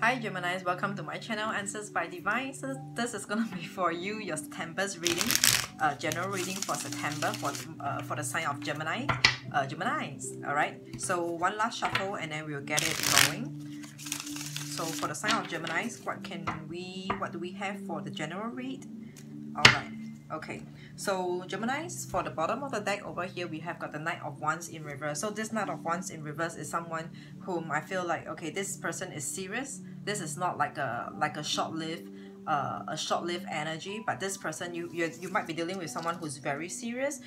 Hi Geminis, welcome to my channel Answers by Divine. So this is gonna be for you, your September's reading, general reading for September for the sign of Gemini, Geminis. All right. So one last shuffle and then we'll get it going. So for the sign of Geminis, what do we have for the general read? All right. Okay, so Geminis, for the bottom of the deck over here, we have got the Knight of Wands in reverse. So this Knight of Wands in reverse is someone whom I feel like, okay, this person is serious. This is not like a short-lived energy, but this person, you might be dealing with someone who's very serious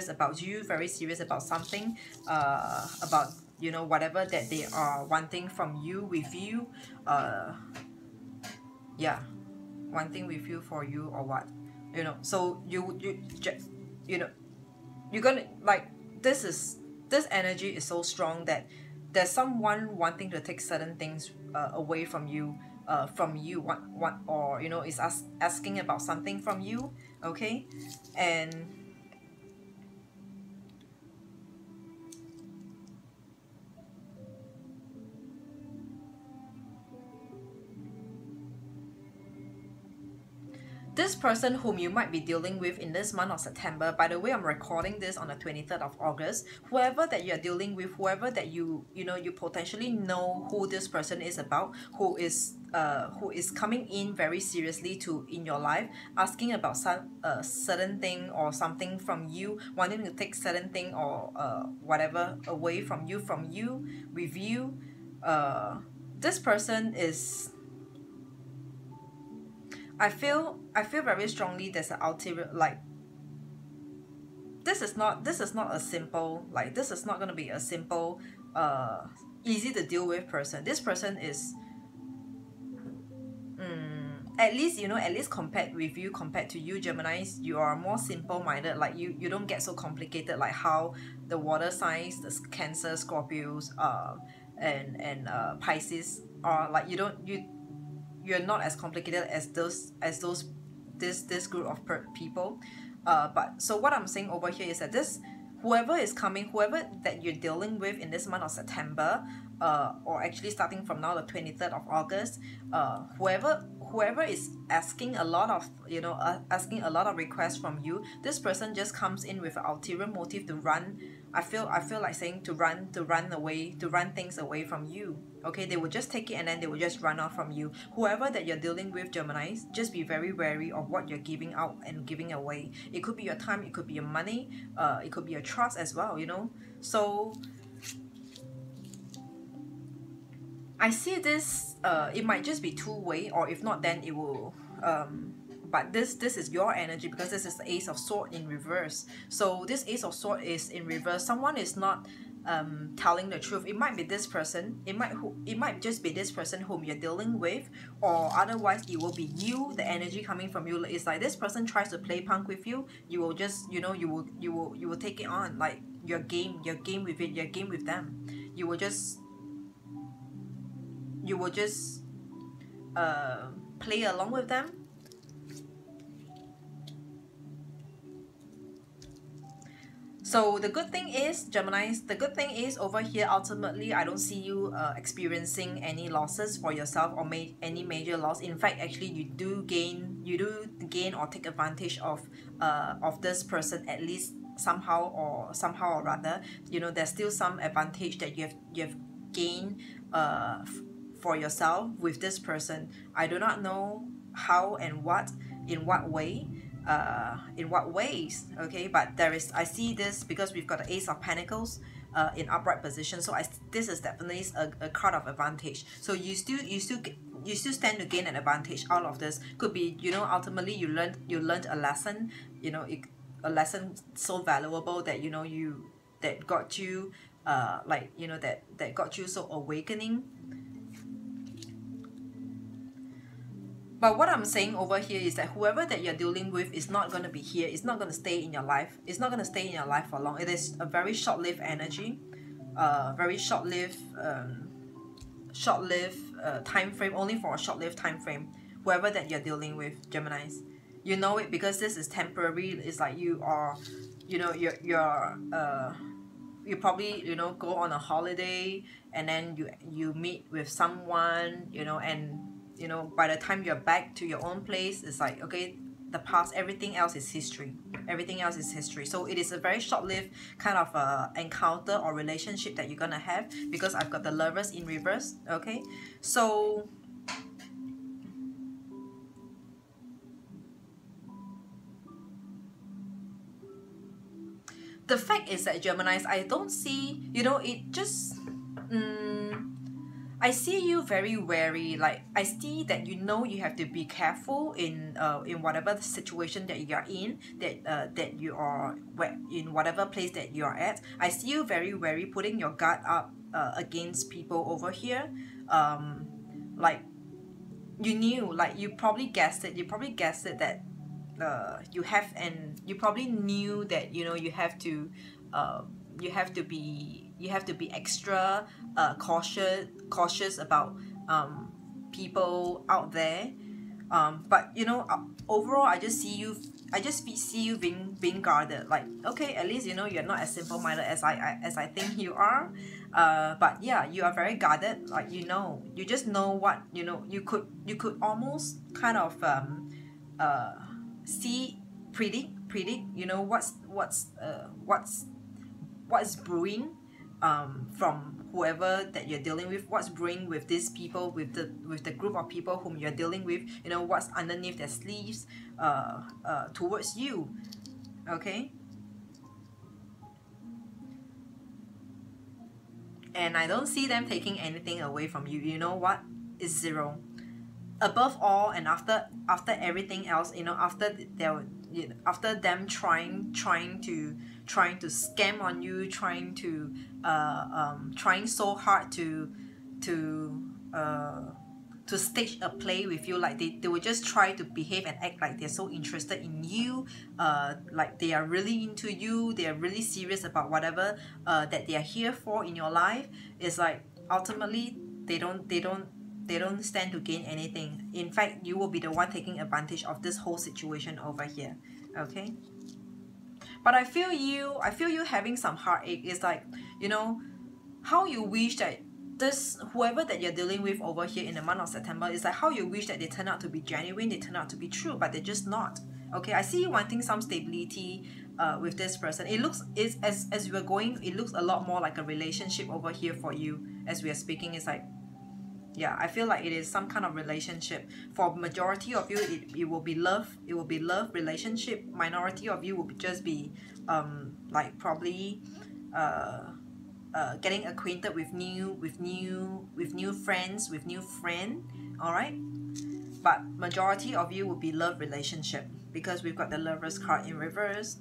about you, very serious about something, about, you know, whatever that they are wanting from you, with you, yeah, wanting with you, for you, or what. You know, so you know, you're gonna, like, this energy is so strong that there's someone wanting to take certain things away from you, or you know, is asking about something from you. Okay, and this person whom you might be dealing with in this month of September, by the way, I'm recording this on the 23rd of August, whoever that you're dealing with, whoever that you potentially know who this person is about, who is coming in very seriously in your life, asking about some certain thing or something from you, wanting to take certain thing or whatever away from you, with you. This person is, I feel very strongly there's an ulterior, like, this is not a simple, like, this is not going to be a simple easy to deal with person. This person is at least, you know, at least compared to you, Geminis, you are more simple-minded. Like, you don't get so complicated, like how the water signs, the Cancer, Scorpios, and Pisces are. Like, you're not as complicated as this group of people. But so what I'm saying over here is that whoever that you're dealing with in this month of September, or actually starting from now, the 23rd of August, whoever is asking a lot of, you know, asking a lot of requests from you, this person just comes in with an ulterior motive to run. I feel like saying to run things away from you. Okay, they will just take it and then they will just run off from you. Whoever that you're dealing with, Geminis, just be very wary of what you're giving out and giving away. It could be your time, it could be your money, it could be your trust as well, you know. So I see this, it might just be two-way, or if not, then it will, but this is your energy, because this is the Ace of Swords in reverse. So this Ace of Swords is in reverse. Someone is not telling the truth. It might be this person, it might just be this person whom you're dealing with, or otherwise it will be you, the energy coming from you. It's like this person tries to play punk with you, you will just, you know, you will take it on, like your game with it, your game with them. You will just play along with them. So the good thing is, Geminis, the good thing is over here, ultimately, I don't see you experiencing any losses for yourself, or any major loss. In fact, actually, you do gain or take advantage of this person, at least somehow or rather. You know, there's still some advantage that you have gained for yourself with this person. I do not know how and in what way, in what ways, okay, but I see this because we've got the Ace of Pentacles in upright position. So this is definitely a card of advantage. So you still stand to gain an advantage out of this. Could be, you know, ultimately you learned a lesson, you know, a lesson so valuable that, you know, that got you like, you know, that got you so awakening. But what I'm saying over here is that whoever that you're dealing with is not going to be here. It's not going to stay in your life. It's not going to stay in your life for long. It is a very short-lived energy, very short-lived time frame, only for a short-lived time frame. Whoever that you're dealing with, Geminis, you know it, because this is temporary. It's like you are, you know, you're you probably, you know, go on a holiday, and then you meet with someone, you know, and you know, by the time you're back to your own place, it's like, okay, the past, everything else is history. Everything else is history. So it is a very short-lived kind of encounter or relationship that you're gonna have, because I've got the Lovers in reverse. Okay, so the fact is that Geminis, I don't see, you know, it just I see you very wary. Like, I see that, you know, you have to be careful in whatever situation that you are in, that you are in whatever place that you are at. I see you very wary, putting your guard up against people over here. Like, you knew, like, you probably guessed it. You probably guessed it that you probably knew that, you know, you have to be extra cautious about people out there. But you know, overall, I just see you being guarded. Like, okay, at least, you know, you're not as simple-minded as I think you are. But yeah, you are very guarded. Like, you know, you just know what, you know, you could almost kind of see, predict, you know, what's brewing from whoever that you're dealing with, what's brewing with these people, with the group of people whom you're dealing with, you know, what's underneath their sleeves towards you. Okay, and I don't see them taking anything away from you. You know what? It's zero. Above all, and after everything else, you know, after after them trying to scam on you, trying so hard to stage a play with you. Like, they will just try to behave and act like they're so interested in you, like they are really into you, they are really serious about whatever that they are here for in your life. It's like, ultimately, they don't stand to gain anything. In fact, you will be the one taking advantage of this whole situation over here. Okay, but I feel you having some heartache. It's like, you know, how you wish that this, whoever that you're dealing with over here in the month of September, is like how you wish that they turn out to be genuine, they turn out to be true, but they're just not. Okay, I see you wanting some stability with this person. It looks, as we're going, it looks a lot more like a relationship over here for you as we are speaking. It's like, yeah, I feel like it is some kind of relationship. For majority of you, it will be love. It will be love relationship. Minority of you will just be like, probably getting acquainted with new friends, with new friend. All right, but majority of you will be love relationship, because we've got the Lovers card in reverse,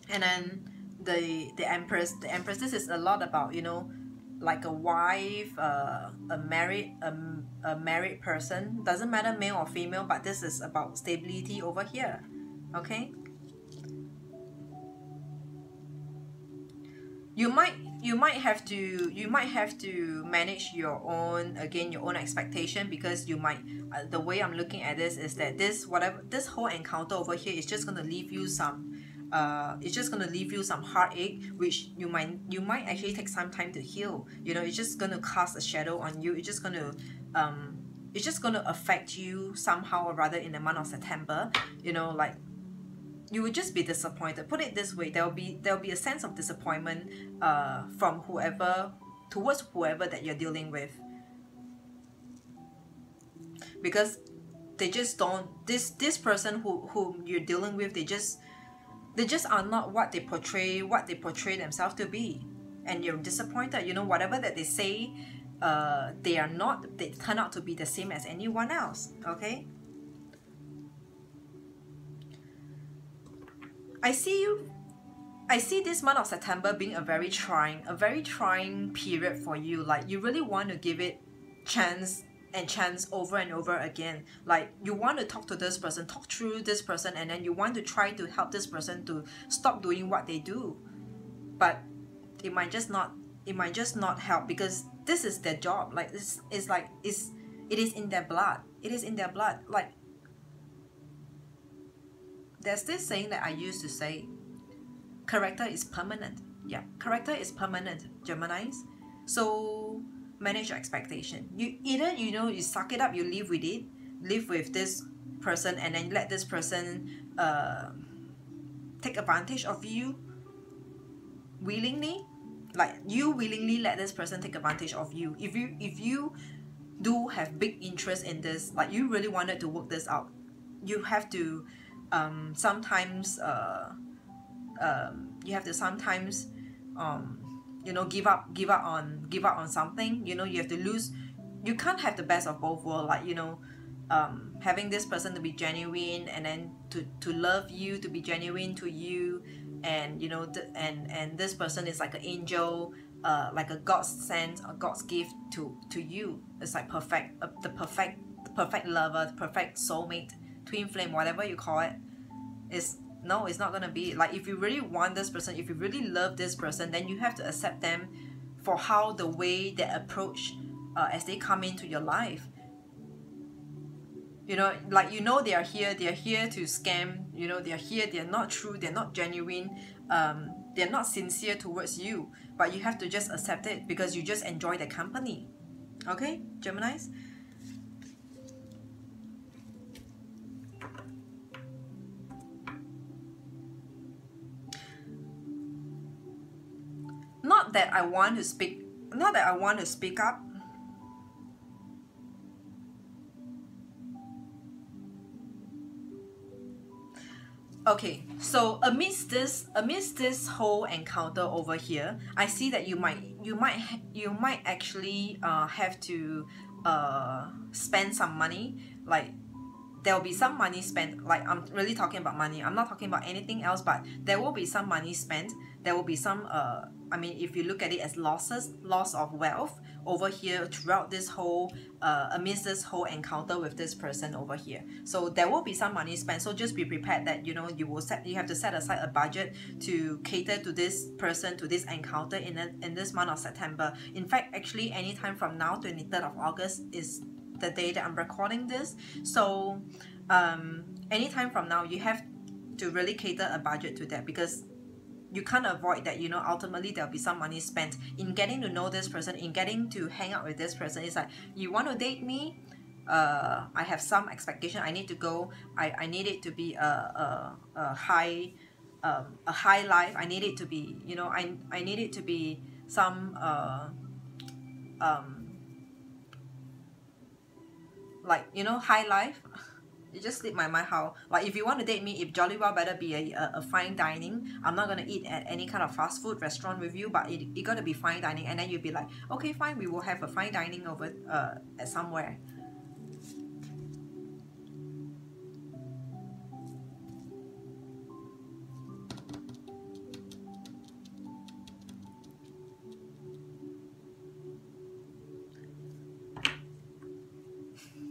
and then the Empress. This is a lot about, you know, like a wife, a married person. Doesn't matter male or female, but this is about stability over here. Okay, you might have to manage your own expectation, because you might, the way I'm looking at this is that this whole encounter over here is just going to leave you some heartache, which you might actually take some time to heal. You know, it's just going to cast a shadow on you. It's just going to affect you somehow or rather in the month of September. You know, like, you would just be disappointed. Put it this way, there'll be a sense of disappointment from towards whoever that you're dealing with, because they just don't, this person whom you're dealing with, they just are not what they portray themselves to be, and you're disappointed. You know, whatever that they say, they are not, they turn out to be the same as anyone else. Okay, I see this month of September being a very trying period for you. Like, you really want to give it chance over and over again. Like, you want to talk to this person, talk through this person, and then you want to try to help this person to stop doing what they do. But it might just not help, because this is their job. Like, it is in their blood. It is in their blood. Like, there's this saying that I used to say, character is permanent. Yeah, character is permanent, Geminis. So manage your expectation. You either, you know, you suck it up, you live with it, live with this person, and then let this person take advantage of you willingly. Like, you willingly let this person take advantage of you. If you do have big interest in this, like you really wanted to work this out, you have to sometimes you have to sometimes you know, give up on something. You know, you have to lose. You can't have the best of both worlds, like, you know, having this person to be genuine, and then to love you, to be genuine to you, and you know, and this person is like an angel, like a God's sent, a God's gift to you. It's like perfect, the perfect lover, the perfect soulmate, twin flame, whatever you call it. Is no, it's not gonna be. Like, if you really want this person, if you really love this person, then you have to accept them for how the way they approach as they come into your life. You know, like, you know, they are here to scam. You know, they are here, they're not true, they're not genuine, they're not sincere towards you, but you have to just accept it because you just enjoy the company. Okay, Geminis? Not that I want to speak up. Okay, so amidst this whole encounter over here, I see that you might actually have to spend some money. Like, there will be some money spent. Like, I'm really talking about money, I'm not talking about anything else, but there will be some money spent. There will be some I mean, if you look at it as loss of wealth over here throughout this whole amidst this whole encounter with this person over here. So there will be some money spent, so just be prepared that, you know, you have to set aside a budget to cater to this person, to this encounter in this month of September. In fact, actually, anytime from now, 23rd of August is the day that I'm recording this. So anytime from now, you have to really cater a budget to that, because you can't avoid that. You know, ultimately there'll be some money spent in getting to know this person, in getting to hang out with this person. It's like, you want to date me, I have some expectation, I need to go, I need it to be a high life. I need it to be, you know, I need it to be some like, you know, high life. It just slipped my mind how, like, if you want to date me, if jolly well better be a fine dining. I'm not gonna eat at any kind of fast food restaurant with you, but it gotta be fine dining. And then you'll be like, okay, fine, we will have a fine dining over at somewhere.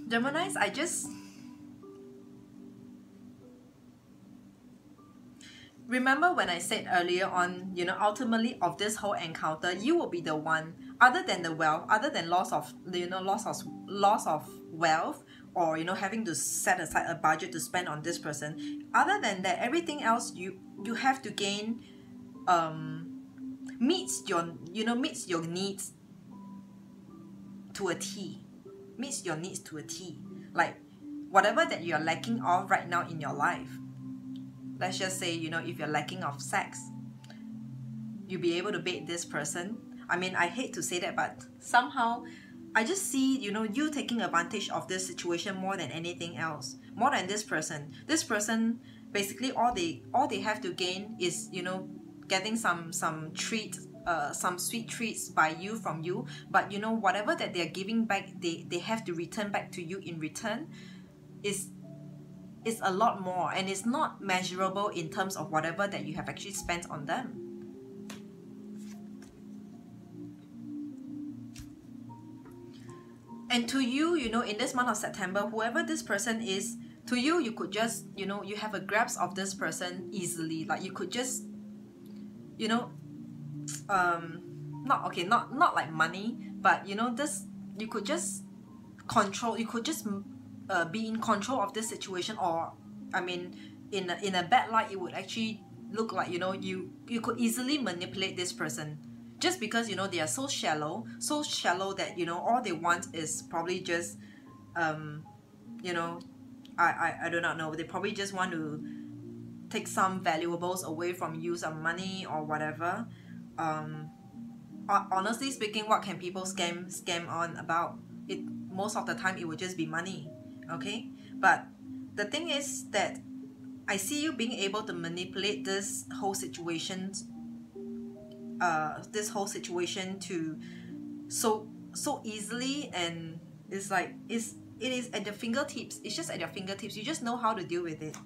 Geminis, I just remember when I said earlier on, you know, ultimately of this whole encounter, you will be the one, other than the wealth, other than loss of, you know, loss of wealth, or, you know, having to set aside a budget to spend on this person. Other than that, everything else you have to gain meets your needs to a T. Meets your needs to a T. Like, whatever that you're lacking of right now in your life. Let's just say, you know, if you're lacking of sex, you'll be able to date this person. I mean, I hate to say that, but somehow I just see, you know, you taking advantage of this situation more than anything else, more than this person. This person, basically all they have to gain is, you know, getting some treat, some sweet treats by you, from you. But, you know, whatever that they're giving back, they have to return back to you in return. Is a lot more, and it's not measurable in terms of whatever that you have actually spent on them. And to you, you know, in this month of September, whoever this person is, to you, you could just, you know, you have a grasp of this person easily. Like, you could just, you know, not like money, but, you know, this, you could just control, you could just be in control of this situation. Or, I mean, in a bad light, it would actually look like, you know, you could easily manipulate this person, just because, you know, they are so shallow that, you know, all they want is probably just you know, I do not know, they probably just want to take some valuables away from you, some money or whatever. Honestly speaking, what can people scam on about? It most of the time it would just be money, okay? But the thing is that I see you being able to manipulate this whole situation, to so easily, and it's like it is at your fingertips. It's just at your fingertips. You just know how to deal with it.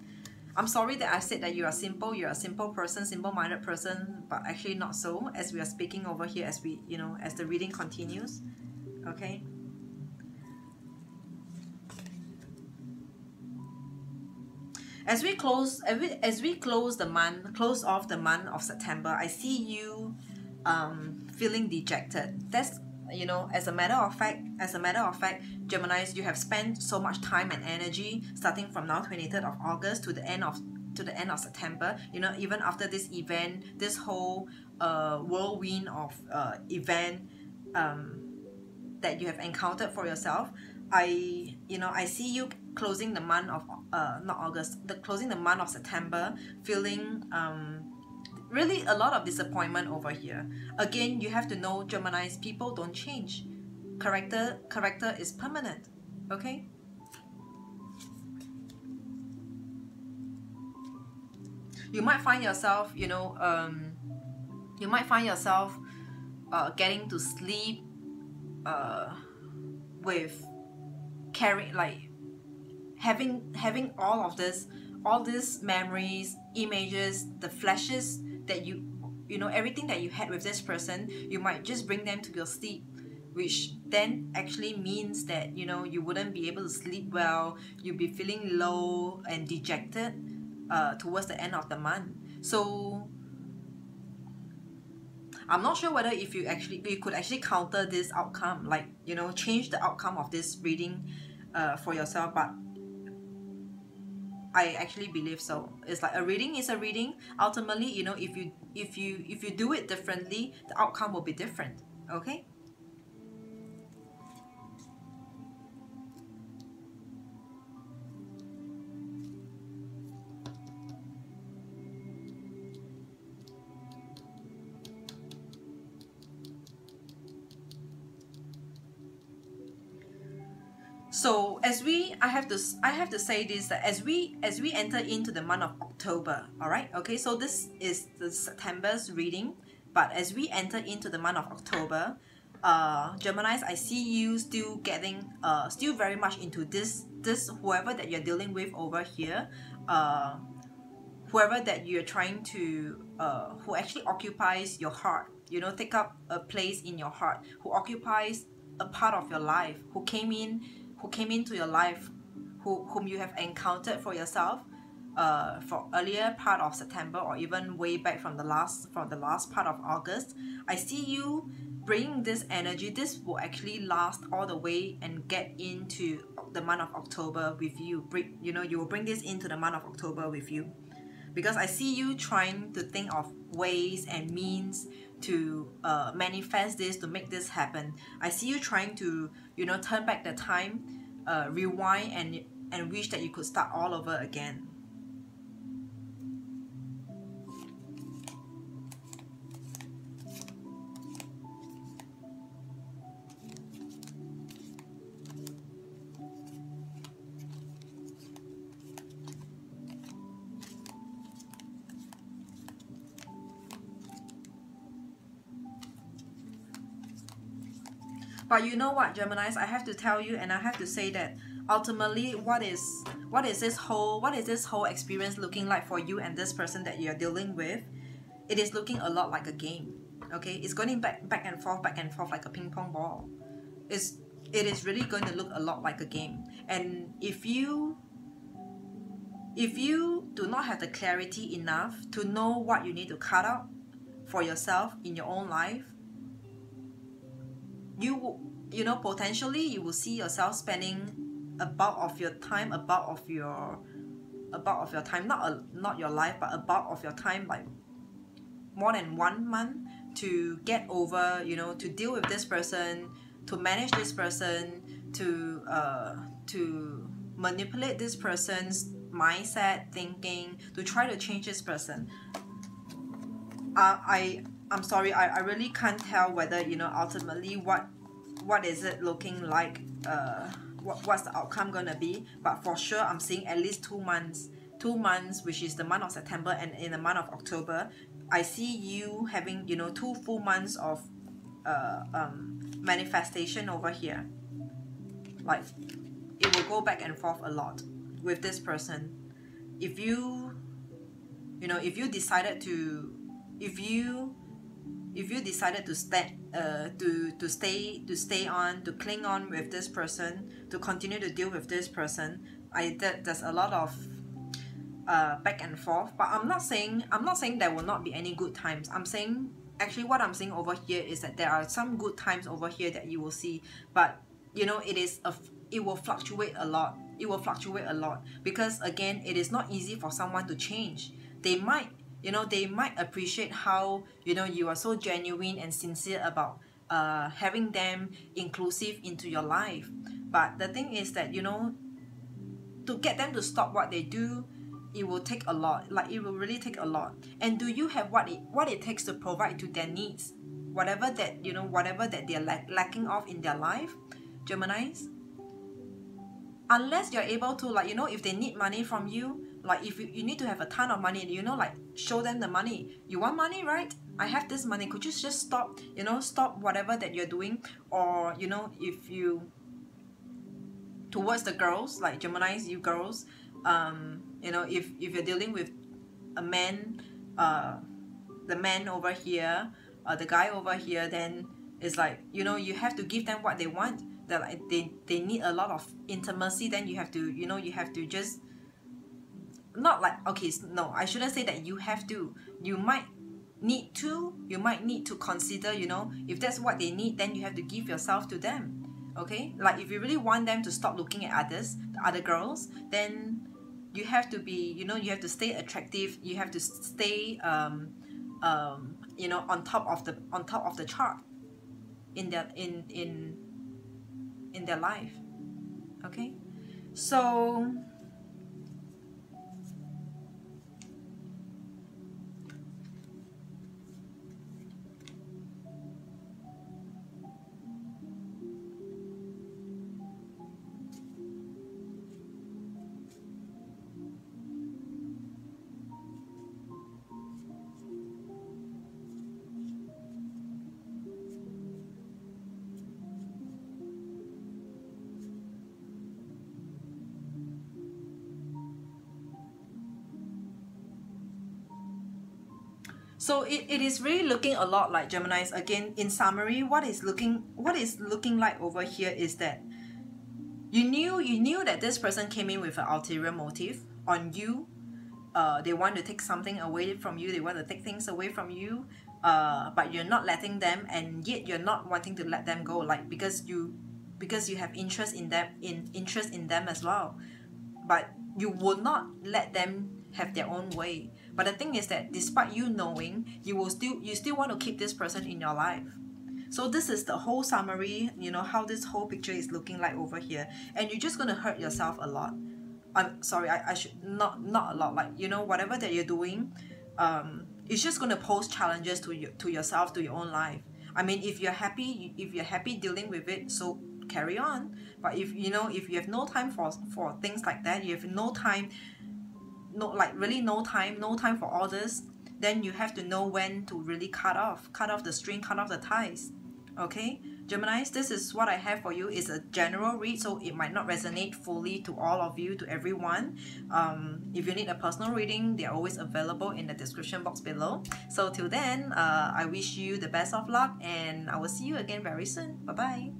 I'm sorry that I said that you are simple. You're a simple person, simple-minded person, but actually not so. As we are speaking over here, as we, you know, as the reading continues, okay. As we close off the month of September, I see you feeling dejected. That's, you know, as a matter of fact, Geminis, you have spent so much time and energy starting from now, 23rd of August, to the end of September. You know, even after this event, this whole whirlwind of event that you have encountered for yourself, I see you closing the month of closing the month of September, feeling really a lot of disappointment over here. Again, you have to know, Geminis, people don't change. Character is permanent, okay? You might find yourself, you know, getting to sleep with carrying, like, having all these memories, images, the flashes that you know, everything that you had with this person, you might just bring them to your sleep, which then actually means that, you know, you wouldn't be able to sleep well. You'll be feeling low and dejected towards the end of the month. So I'm not sure whether if you could actually counter this outcome, like, you know, change the outcome of this reading for yourself, but I actually believe so. It's like a reading is a reading. Ultimately, you know, if you do it differently, the outcome will be different. Okay? So I have to say this, that as we enter into the month of October, all right, okay, so this is the September's reading, but as we enter into the month of October, Geminis, I see you still getting still very much into this whoever that you're dealing with over here, whoever that you're trying to who actually occupies your heart, you know, take up a place in your heart, who occupies a part of your life, who came into your life, whom you have encountered for yourself for earlier part of September, or even way back from the last part of August. I see you bringing this energy. This will actually last all the way and get into the month of October with you. You will bring this into the month of October with you, because I see you trying to think of ways and means to manifest this, to make this happen. I see you trying to, you know, turn back the time, rewind, and wish that you could start all over again. But you know what, Geminis, I have to tell you, and I have to say that ultimately, what is this whole experience looking like for you and this person that you're dealing with? It is looking a lot like a game. Okay, it's going back and forth like a ping pong ball. It is really going to look a lot like a game. And if you do not have the clarity enough to know what you need to cut out for yourself in your own life, you know, potentially you will see yourself spending a bulk of your time, a bulk of your of your time, not your life, but a bulk of your time, like more than 1 month, to get over, you know, to deal with this person, to manage this person, to manipulate this person's mindset, thinking, to try to change this person. I'm sorry, I really can't tell whether, you know, ultimately what is it looking like, what's the outcome gonna be, but for sure I'm seeing at least 2 months, which is the month of September, and in the month of October, I see you having, you know, 2 full months of manifestation over here. Like, it will go back and forth a lot with this person. If you know, if you decided to stay on, to cling on with this person, to continue to deal with this person, there's a lot of back and forth. But I'm not saying there will not be any good times. I'm saying, actually what I'm saying over here is that there are some good times over here that you will see, but you know, it will fluctuate a lot. It will fluctuate a lot because, again, it is not easy for someone to change. They might, you know, they might appreciate how, you know, you are so genuine and sincere about having them inclusive into your life. But the thing is that, you know, to get them to stop what they do, it will take a lot. Like, it will really take a lot. And do you have what it takes to provide to their needs, whatever that, you know, whatever that they're lacking of in their life, Geminis? Unless you're able to, like, you know, if they need money from you, like, if you need to have a ton of money, you know, like, show them the money. You want money, right? I have this money. Could you just stop, you know, stop whatever that you're doing? Or, you know, if you, towards the girls, like Geminis, you girls, you know, if you're dealing with a man, the man over here, the guy over here, then it's like, you know, you have to give them what they want. That, like, they need a lot of intimacy. Then you have to, you know, you have to just, not like, okay, no, I shouldn't say that you have to. You might need to consider, you know, if that's what they need, then you have to give yourself to them. Okay, like, if you really want them to stop looking at others, the other girls, then you have to be, you know, you have to stay attractive. You have to stay you know, on top of the chart in their life. Okay, so it is really looking a lot like, Geminis. Again, in summary, what is looking like over here is that you knew that this person came in with an ulterior motive on you. They want to take something away from you. They want to take things away from you, but you're not letting them, and yet you're not wanting to let them go, like, because you have interest in them as well, but you will not let them have their own way. But the thing is that, despite you knowing, you still want to keep this person in your life. So this is the whole summary, you know, how this whole picture is looking like over here. And you're just going to hurt yourself a lot. I'm sorry, I should not a lot, like, you know, whatever that you're doing, it's just going to pose challenges to yourself, to your own life. I mean, if you're happy dealing with it, so carry on. But if you have no time for things like that, you have no time for all this, then you have to know when to really cut off the string, cut off the ties. Okay, Geminis, this is what I have for you. It's a general read, so it might not resonate fully to all of you, to everyone. If you need a personal reading, they're always available in the description box below. So till then, I wish you the best of luck, and I will see you again very soon. Bye bye.